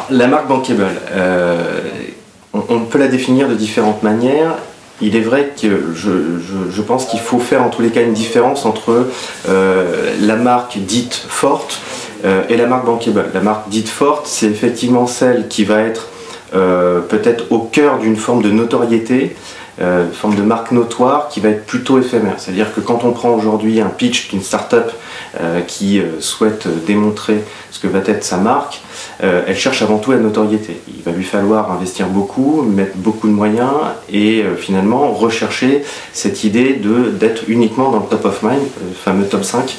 Alors, la marque bankable, on peut la définir de différentes manières. Il est vrai que je pense qu'il faut faire en tous les cas une différence entre la marque dite forte et la marque bankable. La marque dite forte, c'est effectivement celle qui va être peut-être au cœur d'une forme de notoriété, forme de marque notoire qui va être plutôt éphémère. C'est-à-dire que quand on prend aujourd'hui un pitch d'une start-up qui souhaite démontrer ce que va être sa marque, elle cherche avant tout la notoriété. Il va lui falloir investir beaucoup, mettre beaucoup de moyens et finalement rechercher cette idée d'être uniquement dans le top of mind, le fameux top 5,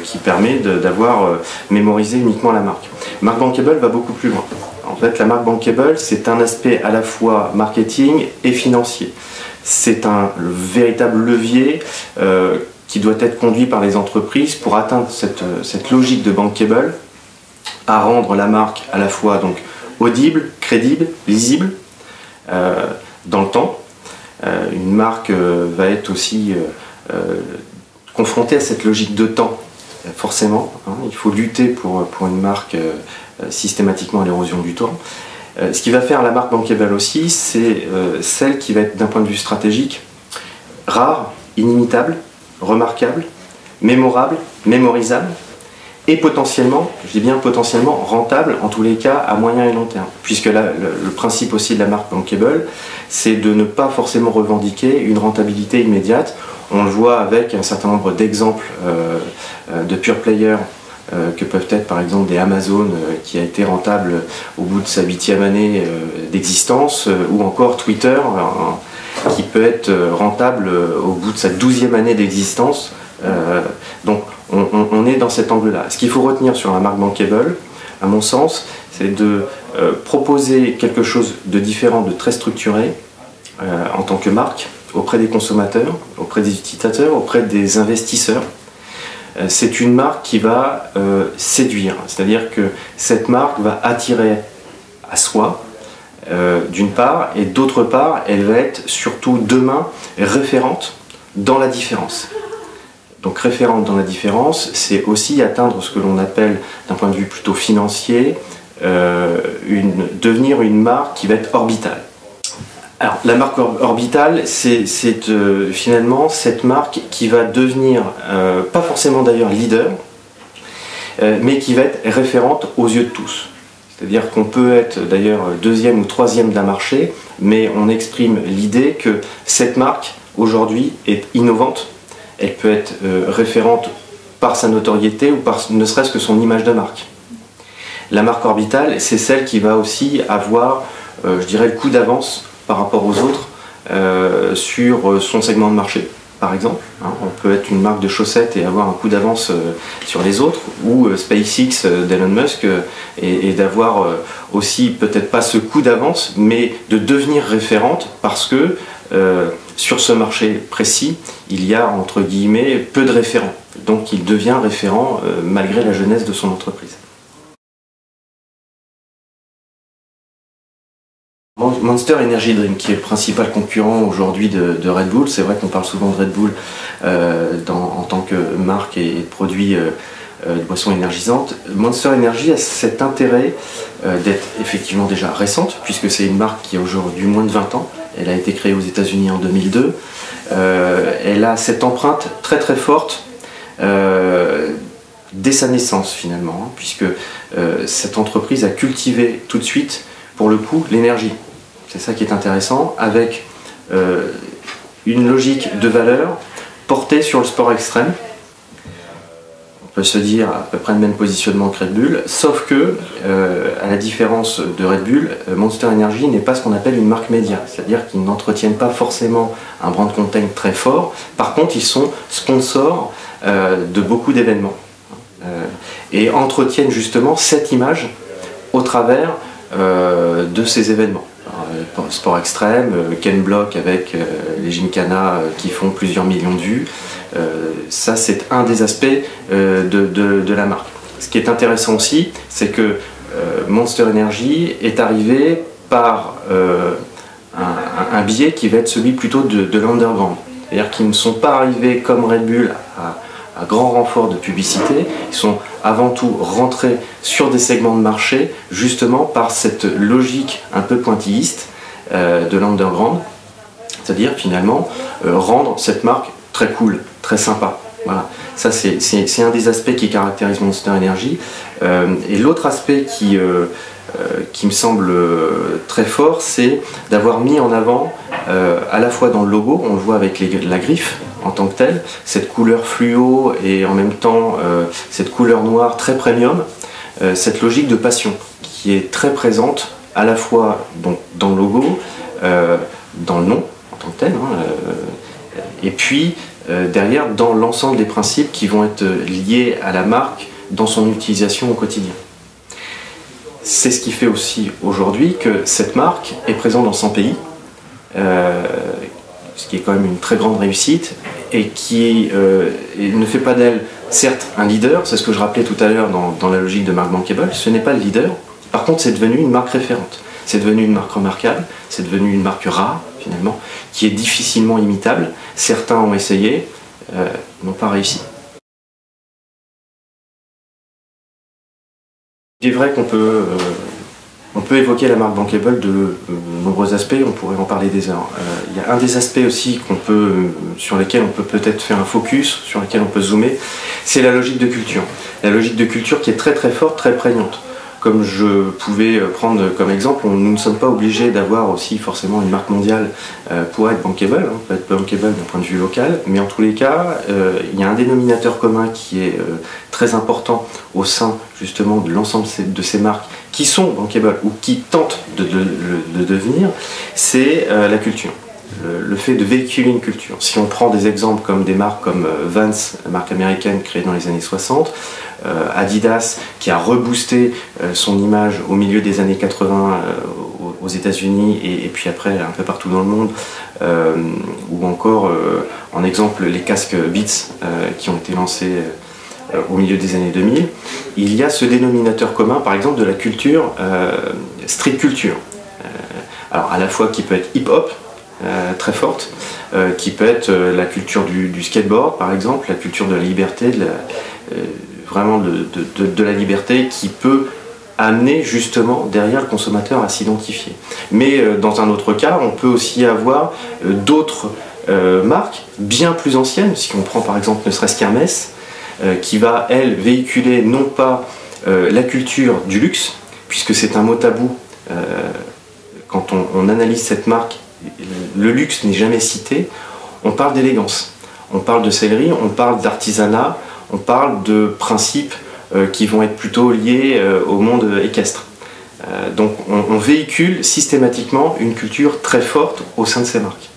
qui permet d'avoir mémorisé uniquement la marque. Marque bankable va beaucoup plus loin. En fait, la marque bankable, c'est un aspect à la fois marketing et financier. C'est le véritable levier qui doit être conduit par les entreprises pour atteindre cette logique de bankable, à rendre la marque à la fois donc audible, crédible, lisible dans le temps. Une marque va être aussi confrontée à cette logique de temps, forcément. Il faut lutter pour une marque systématiquement à l'érosion du temps. Ce qui va faire la marque bankable aussi, c'est celle qui va être d'un point de vue stratégique rare, inimitable, remarquable, mémorable, mémorisable, et potentiellement, je dis bien potentiellement, rentable, en tous les cas à moyen et long terme. Puisque là, le principe aussi de la marque bankable, c'est de ne pas forcément revendiquer une rentabilité immédiate. On le voit avec un certain nombre d'exemples de pure players que peuvent être par exemple des Amazon qui a été rentable au bout de sa 8e année d'existence, ou encore Twitter qui peut être rentable au bout de sa 12e année d'existence. Donc on est dans cet angle-là. Ce qu'il faut retenir sur la marque bankable, à mon sens, c'est de proposer quelque chose de différent, de très structuré en tant que marque auprès des consommateurs, auprès des utilisateurs, auprès des investisseurs. C'est une marque qui va séduire, c'est-à-dire que cette marque va attirer à soi, d'une part, et d'autre part, elle va être surtout demain référente dans la différence. Donc référente dans la différence, c'est aussi atteindre ce que l'on appelle, d'un point de vue plutôt financier, devenir une marque qui va être orbitale. Alors la marque orbitale, c'est finalement cette marque qui va devenir, pas forcément d'ailleurs leader, mais qui va être référente aux yeux de tous. C'est-à-dire qu'on peut être d'ailleurs 2e ou 3e d'un marché, mais on exprime l'idée que cette marque aujourd'hui est innovante. Elle peut être référente par sa notoriété ou par ne serait-ce que son image de marque. La marque orbitale, c'est celle qui va aussi avoir, je dirais, le coup d'avance par rapport aux autres sur son segment de marché, par exemple. On peut être une marque de chaussettes et avoir un coup d'avance sur les autres, ou SpaceX d'Elon Musk, et d'avoir aussi peut-être pas ce coup d'avance, mais de devenir référente parce que sur ce marché précis, il y a entre guillemets peu de référents. Donc il devient référent malgré la jeunesse de son entreprise. Monster Energy Drink, qui est le principal concurrent aujourd'hui de Red Bull. C'est vrai qu'on parle souvent de Red Bull en tant que marque et produit de boissons énergisantes. Monster Energy a cet intérêt d'être effectivement déjà récente, puisque c'est une marque qui a aujourd'hui moins de 20 ans. Elle a été créée aux États-Unis en 2002. Elle a cette empreinte très très forte dès sa naissance finalement, puisque cette entreprise a cultivé tout de suite, pour le coup, l'énergie. C'est ça qui est intéressant, avec une logique de valeur portée sur le sport extrême. On peut se dire à peu près le même positionnement que Red Bull, sauf que, à la différence de Red Bull, Monster Energy n'est pas ce qu'on appelle une marque média, c'est-à-dire qu'ils n'entretiennent pas forcément un brand content très fort. Par contre, ils sont sponsors de beaucoup d'événements et entretiennent justement cette image au travers de ces événements. Sport extrême, Ken Block avec les Gymkhana qui font plusieurs millions de vues. Ça, c'est un des aspects de la marque. Ce qui est intéressant aussi, c'est que Monster Energy est arrivé par un biais qui va être celui plutôt de l'underground. C'est-à-dire qu'ils ne sont pas arrivés comme Red Bull à grand renfort de publicité, ils sont avant tout rentrés sur des segments de marché justement par cette logique un peu pointilliste de l'underground, c'est-à-dire finalement rendre cette marque très cool, très sympa. Voilà. Ça c'est un des aspects qui caractérise Monster Energy. Et l'autre aspect qui me semble très fort, c'est d'avoir mis en avant, à la fois dans le logo, on le voit avec la griffe en tant que telle, cette couleur fluo et en même temps cette couleur noire très premium, cette logique de passion qui est très présente à la fois donc, dans le logo, dans le nom en tant que tel, hein, et puis derrière dans l'ensemble des principes qui vont être liés à la marque dans son utilisation au quotidien. C'est ce qui fait aussi aujourd'hui que cette marque est présente dans 100 pays, ce qui est quand même une très grande réussite et qui ne fait pas d'elle, certes, un leader, c'est ce que je rappelais tout à l'heure dans la logique de marque bankable, ce n'est pas le leader, par contre c'est devenu une marque référente, c'est devenu une marque remarquable, c'est devenu une marque rare finalement, qui est difficilement imitable, certains ont essayé, n'ont pas réussi. Il est vrai qu'on peut évoquer la marque bankable de nombreux aspects, on pourrait en parler des heures. Il y a un des aspects aussi sur lesquels on peut peut-être faire un focus, sur lesquels on peut zoomer, c'est la logique de culture. La logique de culture qui est très très forte, très prégnante. Comme je pouvais prendre comme exemple, nous ne sommes pas obligés d'avoir aussi forcément une marque mondiale pour être bankable, hein, peut être bankable d'un point de vue local, mais en tous les cas, il y a un dénominateur commun qui est très important au sein justement de l'ensemble de ces marques qui sont bankable ou qui tentent de le devenir, c'est la culture. Le fait de véhiculer une culture. Si on prend des exemples comme des marques comme Vans, la marque américaine créée dans les années 60, Adidas qui a reboosté son image au milieu des années 80 aux États-Unis et puis après un peu partout dans le monde, ou encore en exemple les casques Beats qui ont été lancés au milieu des années 2000, il y a ce dénominateur commun par exemple de la culture, street culture, alors à la fois qui peut être hip-hop, très forte, qui peut être la culture du skateboard par exemple, la culture de la liberté, vraiment de la liberté qui peut amener justement derrière le consommateur à s'identifier. Mais dans un autre cas, on peut aussi avoir d'autres marques bien plus anciennes, si on prend par exemple ne serait-ce qu'Hermès, qui va elle véhiculer non pas la culture du luxe, puisque c'est un mot tabou quand on analyse cette marque. Le luxe n'est jamais cité, on parle d'élégance, on parle de sellerie, on parle d'artisanat, on parle de principes qui vont être plutôt liés au monde équestre. Donc on véhicule systématiquement une culture très forte au sein de ces marques.